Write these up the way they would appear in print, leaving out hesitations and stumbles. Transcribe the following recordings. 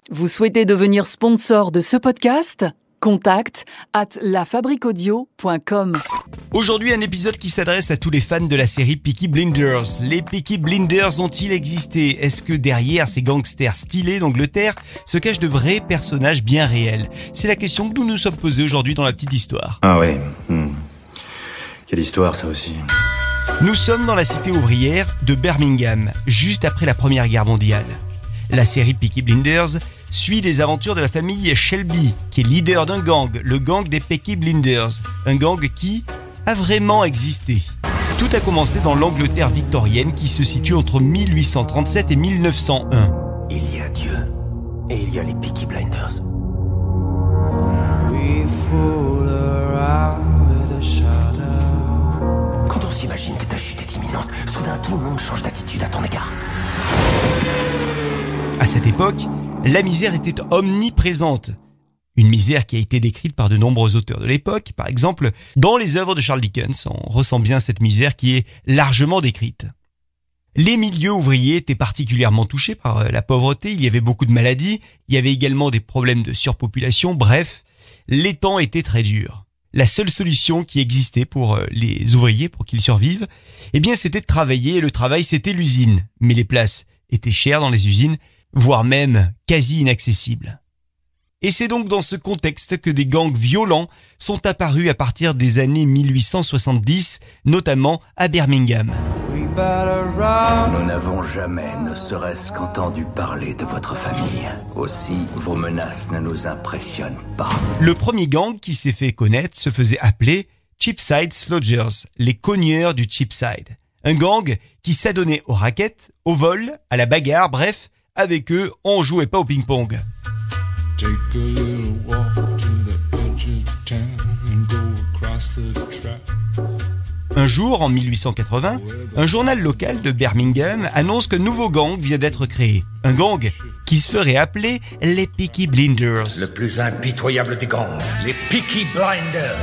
Vous souhaitez devenir sponsor de ce podcast ? Contact @lafabriquaudio.com. Aujourd'hui, un épisode qui s'adresse à tous les fans de la série Peaky Blinders. Les Peaky Blinders ont-ils existé ? Est-ce que derrière ces gangsters stylés d'Angleterre se cachent de vrais personnages bien réels ? C'est la question que nous nous sommes posés aujourd'hui dans la petite histoire. Ah oui. Quelle histoire ça aussi. Nous sommes dans la cité ouvrière de Birmingham, juste après la Première Guerre mondiale. La série Peaky Blinders suit les aventures de la famille Shelby, qui est leader d'un gang, le gang des Peaky Blinders, un gang qui a vraiment existé. Tout a commencé dans l'Angleterre victorienne qui se situe entre 1837 et 1901. Il y a Dieu et il y a les Peaky Blinders. Quand on s'imagine que ta chute est imminente, soudain tout le monde change d'attitude à ton égard. À cette époque, la misère était omniprésente. Une misère qui a été décrite par de nombreux auteurs de l'époque. Par exemple, dans les œuvres de Charles Dickens, on ressent bien cette misère qui est largement décrite. Les milieux ouvriers étaient particulièrement touchés par la pauvreté, il y avait beaucoup de maladies, il y avait également des problèmes de surpopulation, bref, les temps étaient très durs. La seule solution qui existait pour les ouvriers, pour qu'ils survivent, eh bien c'était de travailler, et le travail c'était l'usine. Mais les places étaient chères dans les usines, voire même quasi inaccessibles. Et c'est donc dans ce contexte que des gangs violents sont apparus à partir des années 1870, notamment à Birmingham. Nous n'avons jamais, ne serait-ce qu'entendu parler de votre famille. Aussi, vos menaces ne nous impressionnent pas. Le premier gang qui s'est fait connaître se faisait appeler Cheapside Slodgers, les cogneurs du Cheapside. Un gang qui s'adonnait au racket, au vol, à la bagarre, bref, avec eux, on jouait pas au ping-pong. Un jour, en 1880, un journal local de Birmingham annonce qu'un nouveau gang vient d'être créé. Un gang qui se ferait appeler les Peaky Blinders. Le plus impitoyable des gangs, les Peaky Blinders.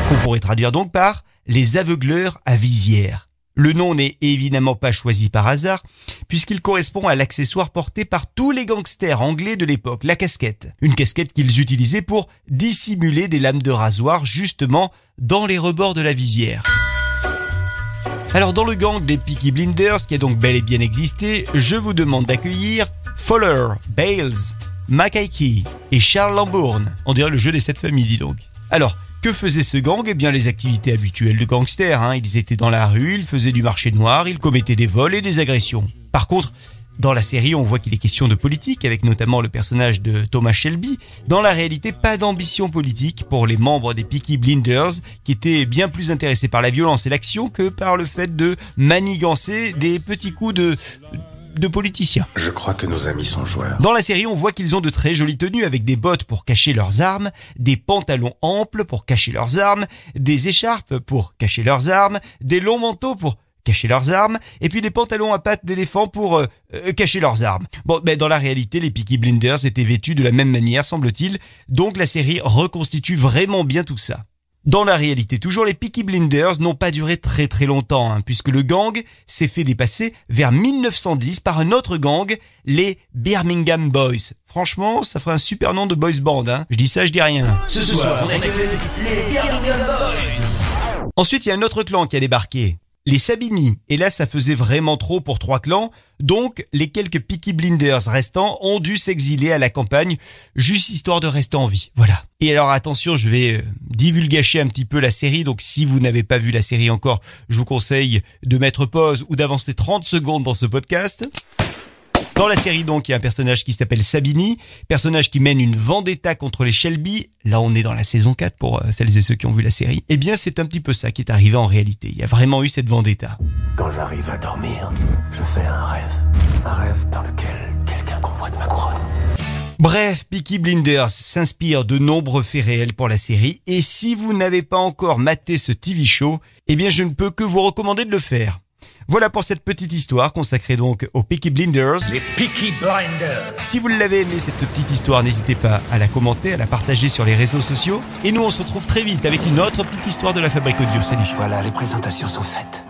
Qu'on pourrait traduire donc par les aveugleurs à visière. Le nom n'est évidemment pas choisi par hasard, puisqu'il correspond à l'accessoire porté par tous les gangsters anglais de l'époque, la casquette. Une casquette qu'ils utilisaient pour dissimuler des lames de rasoir, justement, dans les rebords de la visière. Alors dans le gang des Peaky Blinders, qui a donc bel et bien existé, je vous demande d'accueillir Fowler, Bales, Mackay et Charles Lambourne. On dirait le jeu des 7 familles, dis donc. Alors, que faisait ce gang ? Eh bien, les activités habituelles de gangsters. Ils étaient dans la rue, ils faisaient du marché noir, ils commettaient des vols et des agressions. Par contre, dans la série, on voit qu'il est question de politique, avec notamment le personnage de Thomas Shelby. Dans la réalité, pas d'ambition politique pour les membres des Peaky Blinders, qui étaient bien plus intéressés par la violence et l'action que par le fait de manigancer des petits coups de politiciens. Je crois que nos amis sont joueurs. Dans la série, on voit qu'ils ont de très jolies tenues avec des bottes pour cacher leurs armes, des pantalons amples pour cacher leurs armes, des écharpes pour cacher leurs armes, des longs manteaux pour cacher leurs armes, et puis des pantalons à pattes d'éléphant pour cacher leurs armes. Bon, dans la réalité, les Peaky Blinders étaient vêtus de la même manière, semble-t-il, donc la série reconstitue vraiment bien tout ça. Dans la réalité, toujours, les Peaky Blinders n'ont pas duré très très longtemps, puisque le gang s'est fait dépasser vers 1910 par un autre gang, les Birmingham Boys. Franchement, ça ferait un super nom de boys band, Je dis ça, je dis rien. Ce soir, on accueille les Birmingham Boys. Ensuite, il y a un autre clan qui a débarqué. Les Sabini, et là ça faisait vraiment trop pour 3 clans, donc les quelques Peaky Blinders restants ont dû s'exiler à la campagne, juste histoire de rester en vie, voilà. Et alors attention, je vais divulgacher un petit peu la série, donc si vous n'avez pas vu la série encore, je vous conseille de mettre pause ou d'avancer 30 secondes dans ce podcast. Dans la série, donc, il y a un personnage qui s'appelle Sabini, personnage qui mène une vendetta contre les Shelby. Là, on est dans la saison 4 pour celles et ceux qui ont vu la série. Eh bien, c'est un petit peu ça qui est arrivé en réalité. Il y a vraiment eu cette vendetta. Quand j'arrive à dormir, je fais un rêve dans lequel quelqu'un convoite ma couronne. Bref, Peaky Blinders s'inspire de nombreux faits réels pour la série. Et si vous n'avez pas encore maté ce TV show, eh bien, je ne peux que vous recommander de le faire. Voilà pour cette petite histoire consacrée donc aux Peaky Blinders. Les Peaky Blinders. Si vous l'avez aimé cette petite histoire, n'hésitez pas à la commenter, à la partager sur les réseaux sociaux. Et nous, on se retrouve très vite avec une autre petite histoire de la Fabrique Audio. Salut. Voilà, les présentations sont faites.